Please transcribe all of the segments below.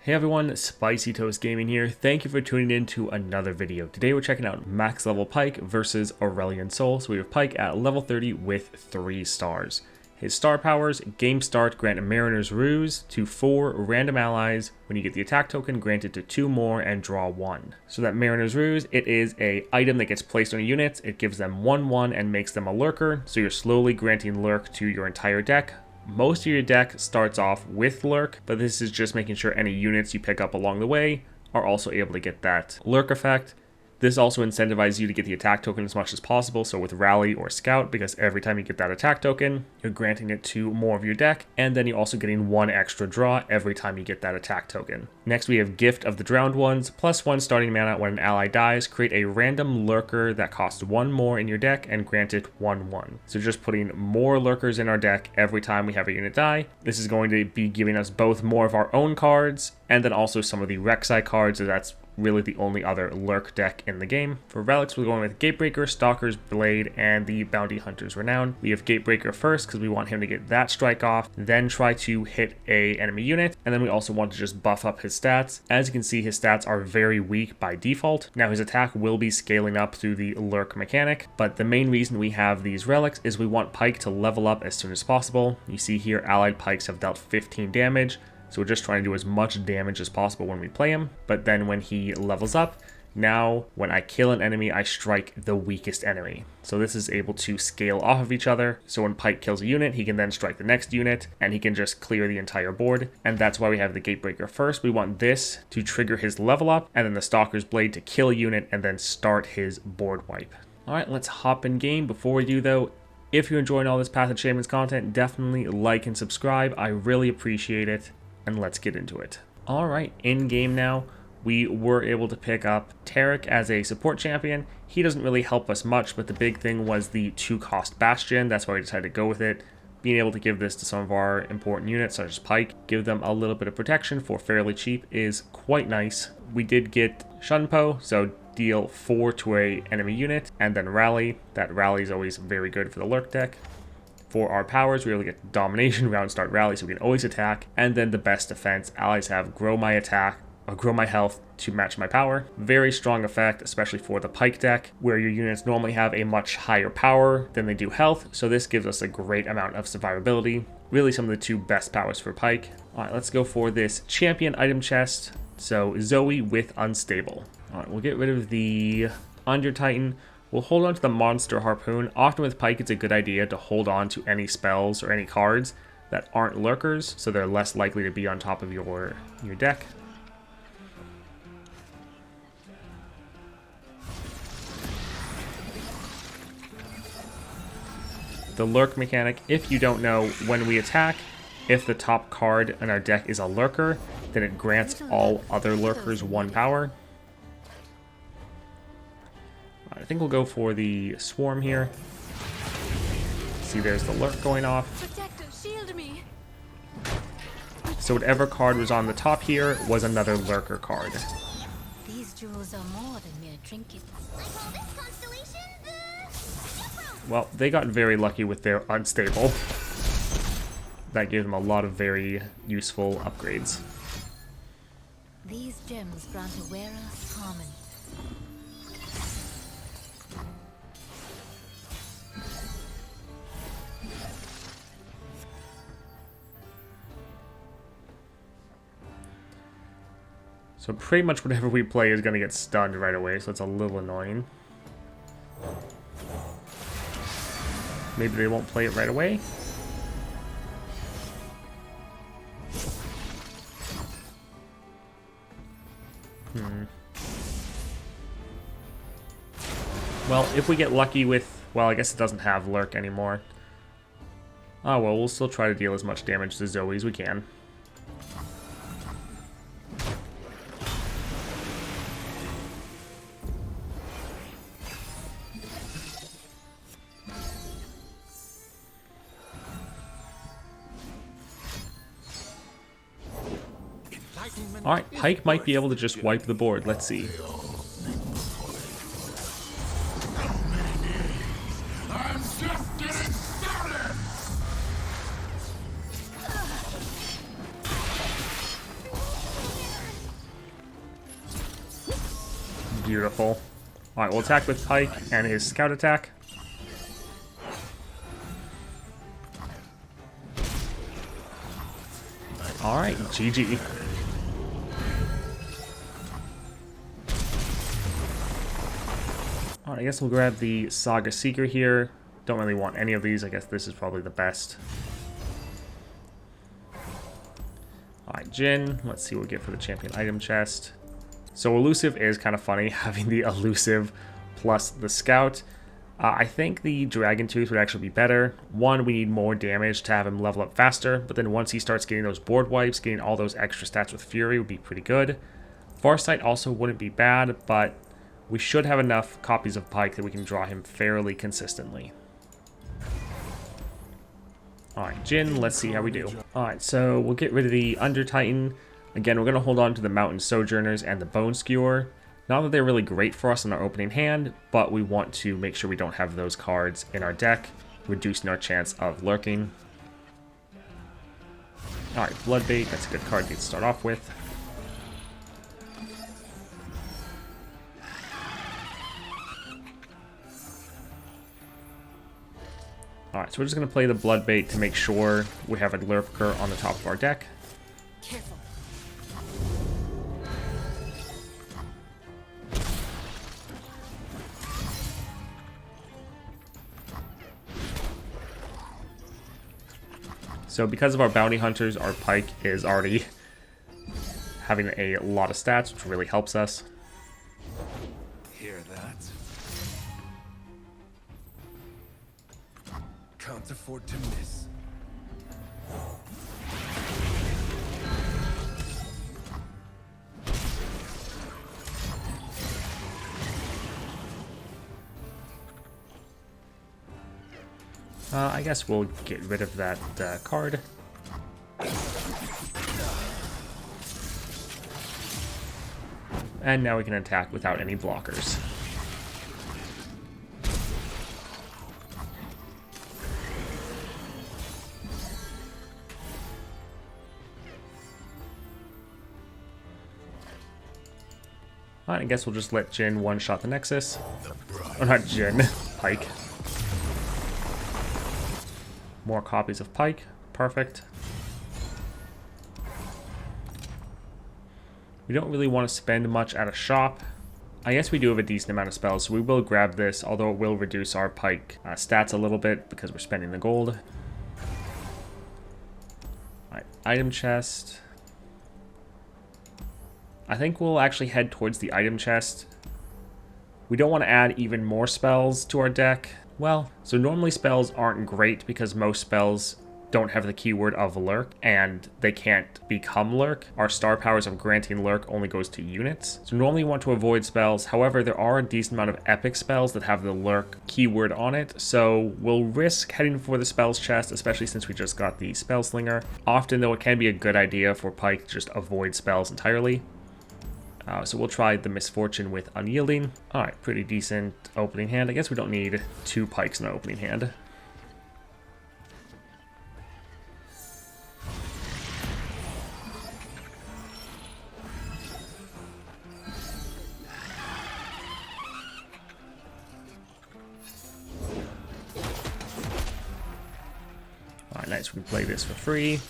Hey everyone, Spicy Toast Gaming here. Thank you for tuning in to another video. Today we're checking out max level Pyke versus Aurelion Sol. So we have Pyke at level 30 with 3 stars. His star powers: game start, grant a Mariner's Ruse to 4 random allies. When you get the attack token, grant it to 2 more and draw 1. So that Mariner's Ruse, it is a item that gets placed on units. It gives them 1/1 and makes them a lurker. So you're slowly granting lurk to your entire deck. Most of your deck starts off with lurk, but this is just making sure any units you pick up along the way are also able to get that lurk effect. This also incentivizes you to get the attack token as much as possible, so with Rally or Scout, because every time you get that attack token, you're granting it to more of your deck, and then you're also getting 1 extra draw every time you get that attack token. Next we have Gift of the Drowned Ones, +1 starting mana when an ally dies, create a random lurker that costs 1 more in your deck and grant it 1/1. So just putting more lurkers in our deck every time we have a unit die. This is going to be giving us both more of our own cards, and then also some of the Rek'Sai cards, so that's really the only other lurk deck in the game. For relics, we're going with Gatebreaker, Stalker's Blade, and the Bounty Hunter's Renown. We have Gatebreaker first because we want him to get that strike off, then try to hit a enemy unit, and then we also want to just buff up his stats. As you can see, his stats are very weak by default. Now his attack will be scaling up through the lurk mechanic, but the main reason we have these relics is we want Pyke to level up as soon as possible. You see here, allied Pykes have dealt 15 damage. So we're just trying to do as much damage as possible when we play him, but then when he levels up, now when I kill an enemy, I strike the weakest enemy. So this is able to scale off of each other, so when Pyke kills a unit, he can then strike the next unit, and he can just clear the entire board, and that's why we have the Gatebreaker first. We want this to trigger his level up, and then the Stalker's Blade to kill a unit, and then start his board wipe. Alright, let's hop in game. Before we do though, if you're enjoying all this Path of Champions content, definitely like and subscribe. I really appreciate it. And let's get into it. Alright, in game now, we were able to pick up Taric as a support champion. He doesn't really help us much, but the big thing was the 2-cost Bastion. That's why we decided to go with it. Being able to give this to some of our important units, such as Pyke, give them a little bit of protection for fairly cheap is quite nice. We did get Shunpo, so deal 4 to a enemy unit, and then Rally. That Rally is always very good for the lurk deck. For our powers, we really get Domination, Round Start, Rally, so we can always attack. And then the best defense, allies have Grow My Attack, or Grow My Health to match my power. Very strong effect, especially for the Pyke deck, where your units normally have a much higher power than they do health, so this gives us a great amount of survivability. Really some of the 2 best powers for Pyke. Alright, let's go for this champion item chest. So Zoe with Unstable. Alright, we'll get rid of the Under Titan. We'll hold on to the Monster Harpoon. Often with Pyke, it's a good idea to hold on to any spells or any cards that aren't lurkers, so they're less likely to be on top of your deck. The lurk mechanic, if you don't know, when we attack, if the top card in our deck is a lurker, then it grants all other lurkers 1 power. I think we'll go for the Swarm here. See, there's the lurk going off. So whatever card was on the top here was another lurker card. These jewels are more than mere trinkets. Well, they got very lucky with their Unstable. That gave them a lot of very useful upgrades. These gems grant a wearer harmony. So pretty much whatever we play is going to get stunned right away, so it's a little annoying. Maybe they won't play it right away. Well, if we get lucky with... Well, I guess it doesn't have lurk anymore. Oh well, we'll still try to deal as much damage to Zoe as we can. Alright, Pyke might be able to just wipe the board. Let's see. Beautiful. Alright, we'll attack with Pyke and his scout attack. Alright, GG. Alright, I guess we'll grab the Saga Seeker here. Don't really want any of these. I guess this is probably the best. Alright, Jhin. Let's see what we get for the champion item chest. So elusive is kind of funny, having the elusive plus the scout. I think the Dragon Tooth would actually be better. One, we need more damage to have him level up faster, but then once he starts getting those board wipes, getting all those extra stats with Fury would be pretty good. Farsight also wouldn't be bad, but we should have enough copies of Pyke that we can draw him fairly consistently. Alright, Jhin, let's see how we do. Alright, so we'll get rid of the Under Titan. Again, we're going to hold on to the Mountain Sojourners and the Bone Skewer. Not that they're really great for us in our opening hand, but we want to make sure we don't have those cards in our deck, reducing our chance of lurking. Alright, Bloodbait, that's a good card to start off with. Alright, so we're just going to play the Bloodbait to make sure we have a lurker on the top of our deck. Careful. So because of our bounty hunters, our Pyke is already having a lot of stats, which really helps us. Hear that? Can't afford to miss. I guess we'll get rid of that card. And now we can attack without any blockers. Alright, I guess we'll just let Jhin one-shot the Nexus. Or not Jhin, Pyke. More copies of Pyke. Perfect. We don't really want to spend much at a shop. I guess we do have a decent amount of spells, so we will grab this, although it will reduce our Pyke stats a little bit because we're spending the gold. Alright, item chest. I think we'll actually head towards the item chest. We don't want to add even more spells to our deck. Well, so normally spells aren't great because most spells don't have the keyword of lurk and they can't become lurk. Our star powers of granting lurk only goes to units. So normally you want to avoid spells. However, there are a decent amount of epic spells that have the lurk keyword on it. So we'll risk heading for the spells chest, especially since we just got the spell slinger. Often though, it can be a good idea for Pyke to just avoid spells entirely. So we'll try the Misfortune with Unyielding. Alright, pretty decent opening hand. I guess we don't need 2 Pykes in our opening hand. Alright, nice. We can play this for free.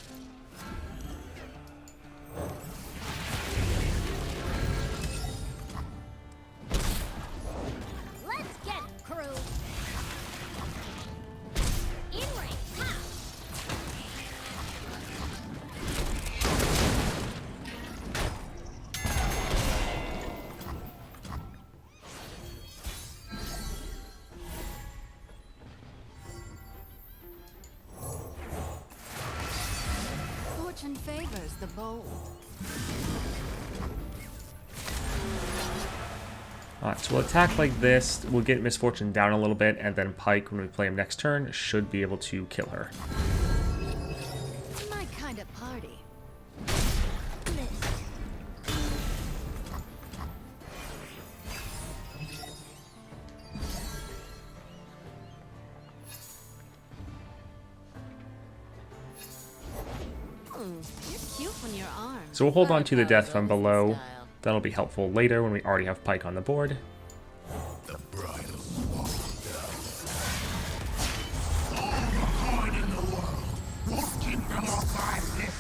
Favors the bold. Alright, so we'll attack like this. We'll get Misfortune down a little bit, and then Pyke, when we play him next turn, should be able to kill her. My kind of party. So we'll hold on to the death from below. That'll be helpful later when we already have Pyke on the board. The bridle walks down. All the coin in the world won't keep them off my list.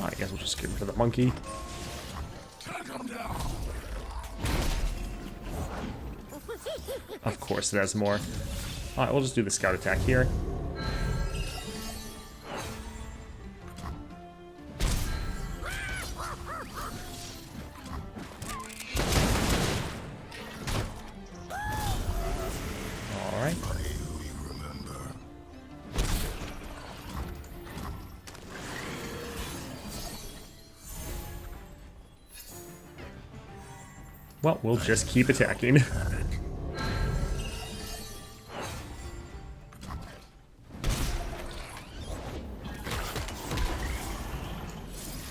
I guess we'll just give it to the monkey. Take them down. Of course it has more. Alright, we'll just do the scout attack here. Alright. Well, we'll just keep attacking.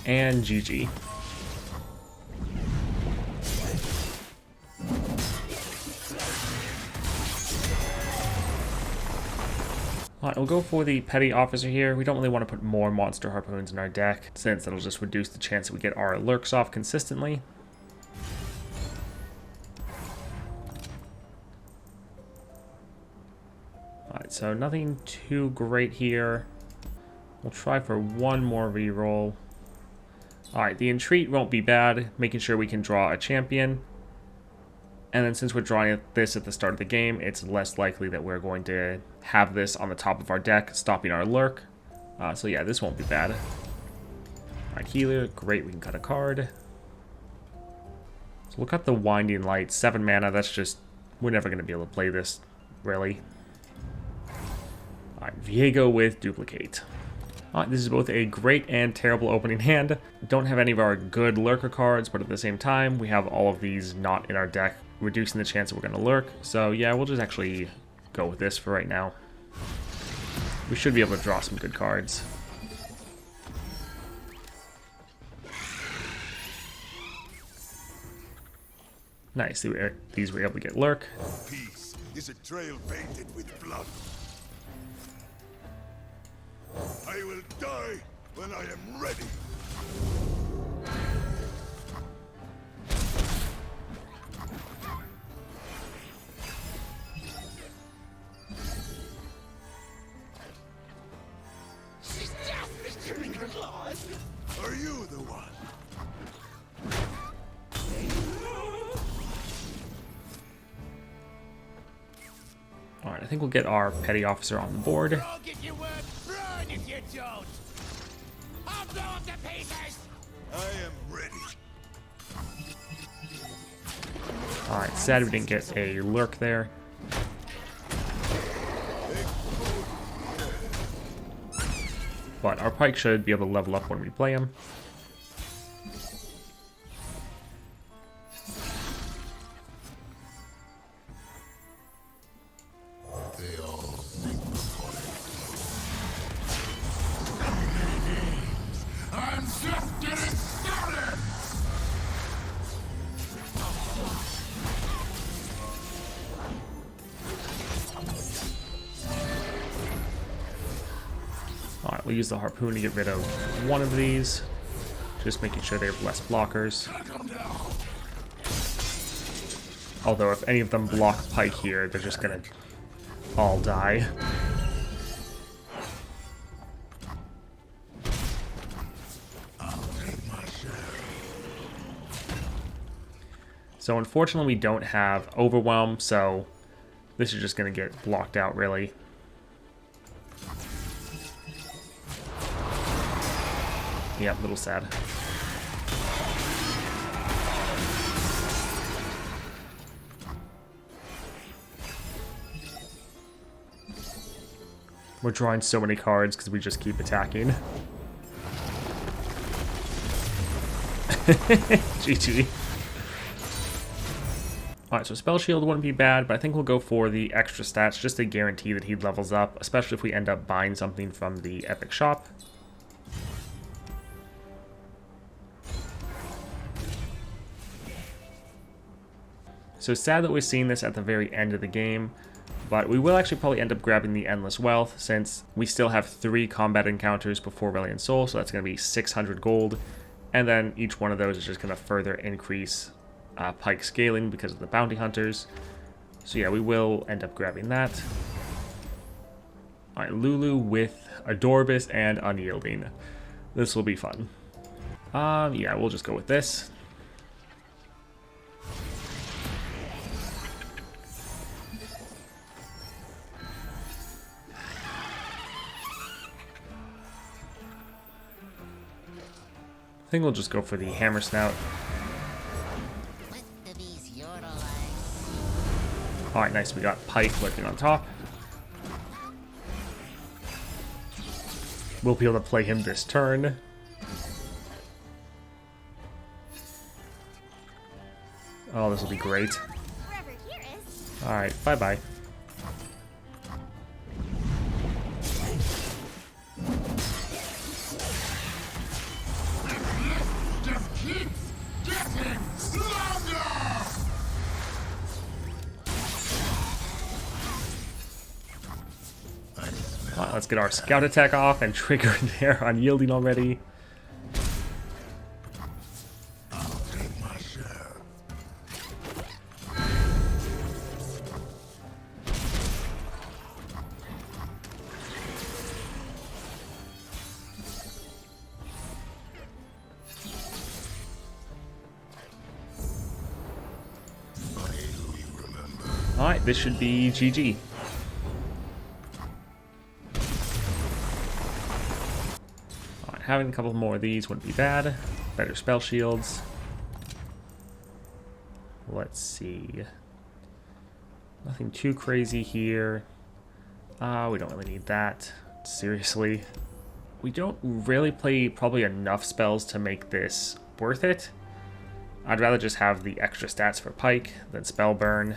And GG. Alright, we'll go for the petty officer here. We don't really want to put more monster harpoons in our deck, since that'll just reduce the chance that we get our lurks off consistently. Alright, so nothing too great here. We'll try for one more reroll. Alright, the entreat won't be bad, making sure we can draw a champion. And then since we're drawing this at the start of the game, it's less likely that we're going to have this on the top of our deck, stopping our lurk. So yeah, this won't be bad. Alright, healer, great, we can cut a card. So we'll cut the Winding Light, 7 mana, that's just, we're never going to be able to play this, really. Alright, Viego with Duplicate. This is both a great and terrible opening hand. Don't have any of our good lurker cards, but at the same time, we have all of these not in our deck, reducing the chance that we're going to lurk. So yeah, we'll just actually go with this for right now. We should be able to draw some good cards. Nice, these were able to get lurk. Peace is a trail painted with blood. I will die when I am ready. She's just returning her claws. Are you the one? Alright, I think we'll get our petty officer on the board. I'll get your word. Run if you don't. I'll blow up the pieces. I am ready. Alright, sad we didn't get a lurk there. But our Pyke should be able to level up when we play him. I'm just getting started. Alright, we'll use the harpoon to get rid of one of these. Just making sure they have less blockers. Although if any of them block Pyke here, they're just gonna all die. So unfortunately we don't have Overwhelm, so this is just gonna get blocked out really. Yeah, a little sad. We're drawing so many cards because we just keep attacking. GG. Alright, so Spell Shield wouldn't be bad, but I think we'll go for the extra stats just to guarantee that he levels up, especially if we end up buying something from the Epic Shop. So sad that we're seeing this at the very end of the game, But we will actually probably end up grabbing the Endless Wealth since we still have 3 combat encounters before Aurelion Sol, so that's going to be 600 gold. And then each one of those is just going to further increase Pyke scaling because of the bounty hunters. So yeah, we will end up grabbing that. Alright, Lulu with Adorbis and Unyielding. This will be fun. Yeah, we'll just go with this. I think we'll just go for the Hammer Snout. Alright, nice. We got Pyke lurking on top. We'll be able to play him this turn. Oh, this will be great. Alright, bye-bye. Alright, let's get our scout attack off and trigger their unyielding already. Alright, this should be GG. Alright, having a couple more of these wouldn't be bad. Better spell shields. Let's see. Nothing too crazy here. We don't really need that. Seriously. We don't really play probably enough spells to make this worth it. I'd rather just have the extra stats for Pyke than spell burn.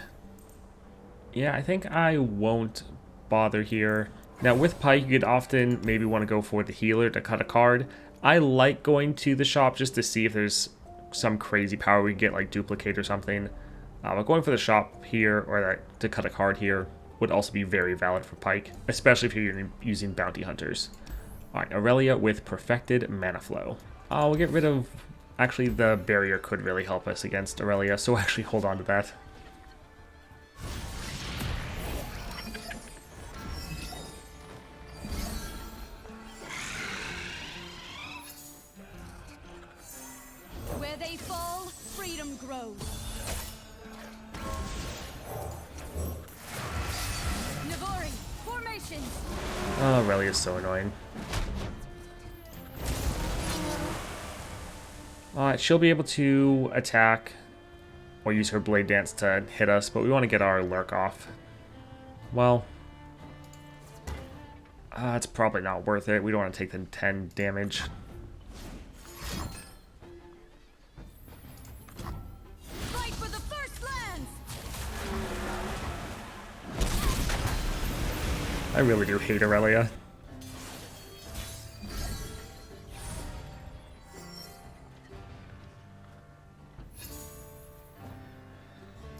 Yeah, I think I won't bother here. Now with Pyke, you could often maybe want to go for the healer to cut a card. I like going to the shop just to see if there's some crazy power we can get, like duplicate or something. But going for the shop here, or to cut a card here, would also be very valid for Pyke, especially if you're using bounty hunters. Alright, Aurelia with Perfected Mana Flow. We'll get rid of... Actually, the barrier could really help us against Aurelia, so actually hold on to that. Where they fall, freedom grows. Navori, formation. Oh, Aurelia is so annoying. She'll be able to attack or use her Blade Dance to hit us, but we want to get our Lurk off. Well, it's probably not worth it. We don't want to take the 10 damage. Fight for the first lands. I really do hate Aurelia.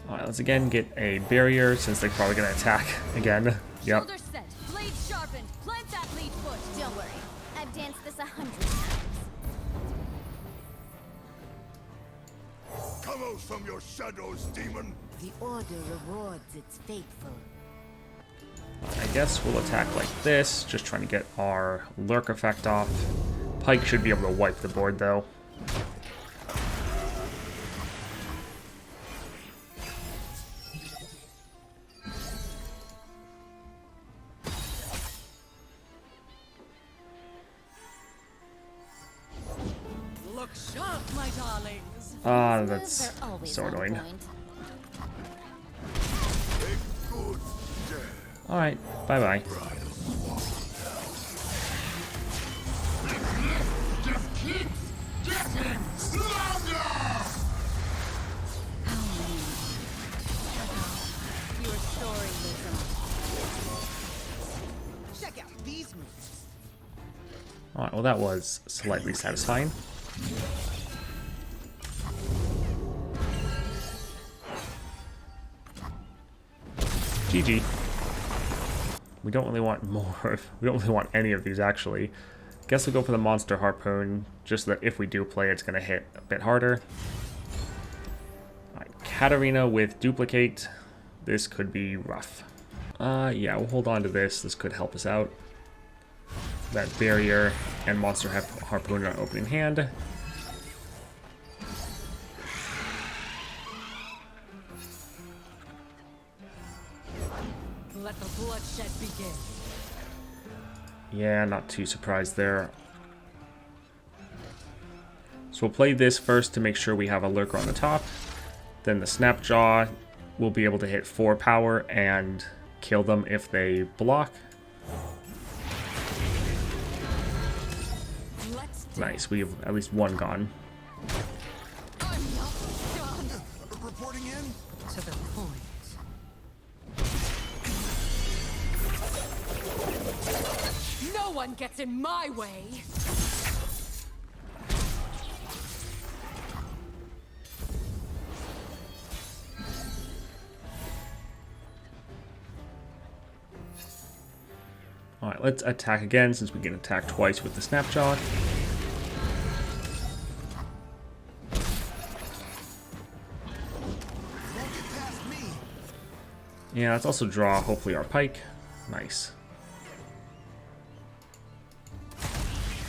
Alright, let's again get a barrier since they're probably going to attack again. Yep. Shoulder set, blade sharpened. Plant that lead foot. Don't worry, I've danced this 100 times. Come out from your shadows, demon! The Order rewards its faithful. I guess we'll attack like this, just trying to get our Lurk effect off. Pyke should be able to wipe the board though. Look sharp, my darlings. That's They're always so on annoying. point. A good death. Alright, bye-bye. Your story lives on. Check out these moves. Alright, well that was slightly satisfying. GG. We don't really want more. We don't really want any of these, actually. Guess we'll go for the monster harpoon, just so that if we do play, it's going to hit a bit harder. Alright, Katarina with duplicate. This could be rough. Yeah, we'll hold on to this. This could help us out. That barrier and monster harpoon in our opening hand. Let the bloodshed begin. Yeah, not too surprised there. So we'll play this first to make sure we have a lurker on the top. Then the Snapjaw will be able to hit 4 power and kill them if they block. Nice, we have at least one gone. I'm not done. Reporting in? To the point. No one gets in my way. Alright, let's attack again since we can attack twice with the Snapjaw. Won't get past me. Yeah, let's also draw hopefully our Pyke. Nice.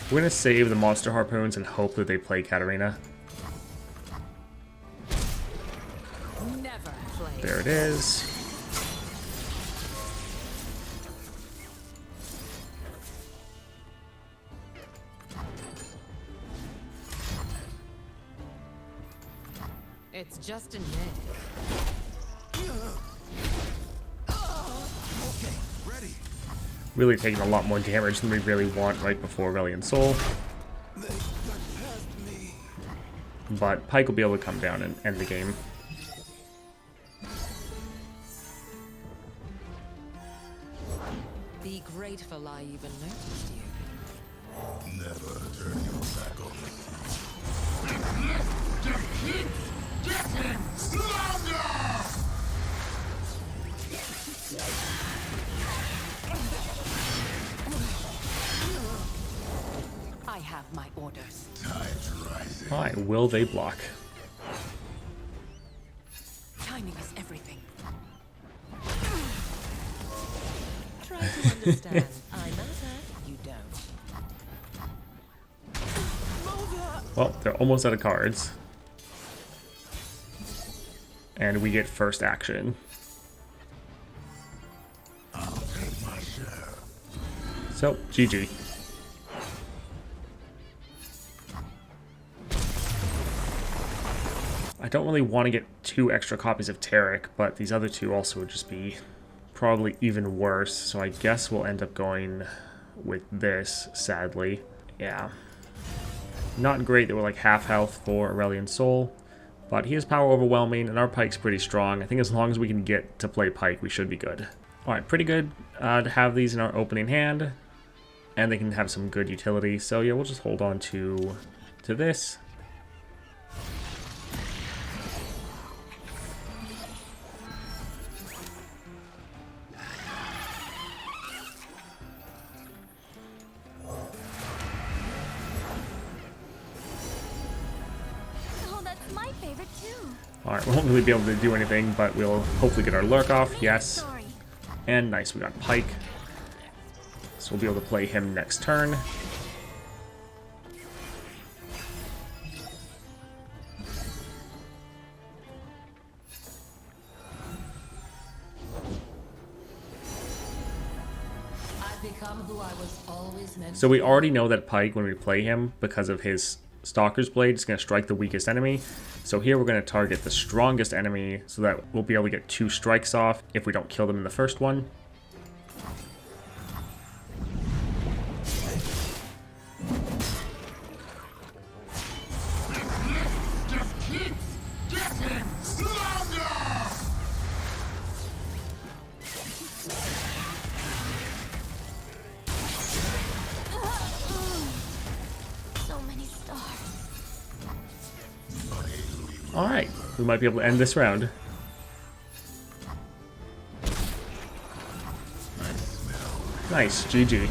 We're going to save the monster harpoons and hope that they play Katarina. Never play. There it is. It's just an egg. Okay, ready. Really taking a lot more damage than we really want right before Aurelion Sol. They got past me. But Pyke will be able to come down and end the game. Be grateful I even noticed you. Never turn your back on me. I have my orders. Tide's rising. Alright, will they block? Timing is everything. Try to understand. I matter. You don't. Well, they're almost out of cards. And we get first action. I'll take my share. So, GG. I don't really want to get 2 extra copies of Tarek, but these other 2 also would just be probably even worse. So I guess we'll end up going with this, sadly. Yeah. Not great that we're like half health for Aurelion Sol, but he is power overwhelming and our Pyke's pretty strong. I think as long as we can get to play Pyke, we should be good. Alright, pretty good to have these in our opening hand, and they can have some good utility. So yeah, we'll just hold on to this. Oh, that's my favorite too. Alright, we won't really be able to do anything, but we'll hopefully get our lurk off. Really Yes. sorry. And nice, we got Pyke. So we'll be able to play him next turn. I've become who I was always meant So we already know that Pyke, when we play him, because of his Stalker's Blade, is going to strike the weakest enemy. So here we're going to target the strongest enemy so that we'll be able to get 2 strikes off if we don't kill them in the first one. So many stars. Alright, we might be able to end this round. I smell Nice, GG.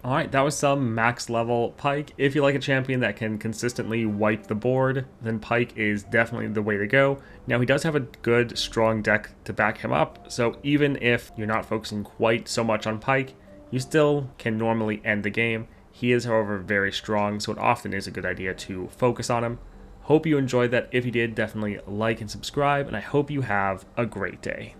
Alright, that was some max level Pyke. If you like a champion that can consistently wipe the board, then Pyke is definitely the way to go. Now, he does have a good, strong deck to back him up, so even if you're not focusing quite so much on Pyke, you still can normally end the game. He is, however, very strong, so it often is a good idea to focus on him. Hope you enjoyed that. If you did, definitely like and subscribe, and I hope you have a great day.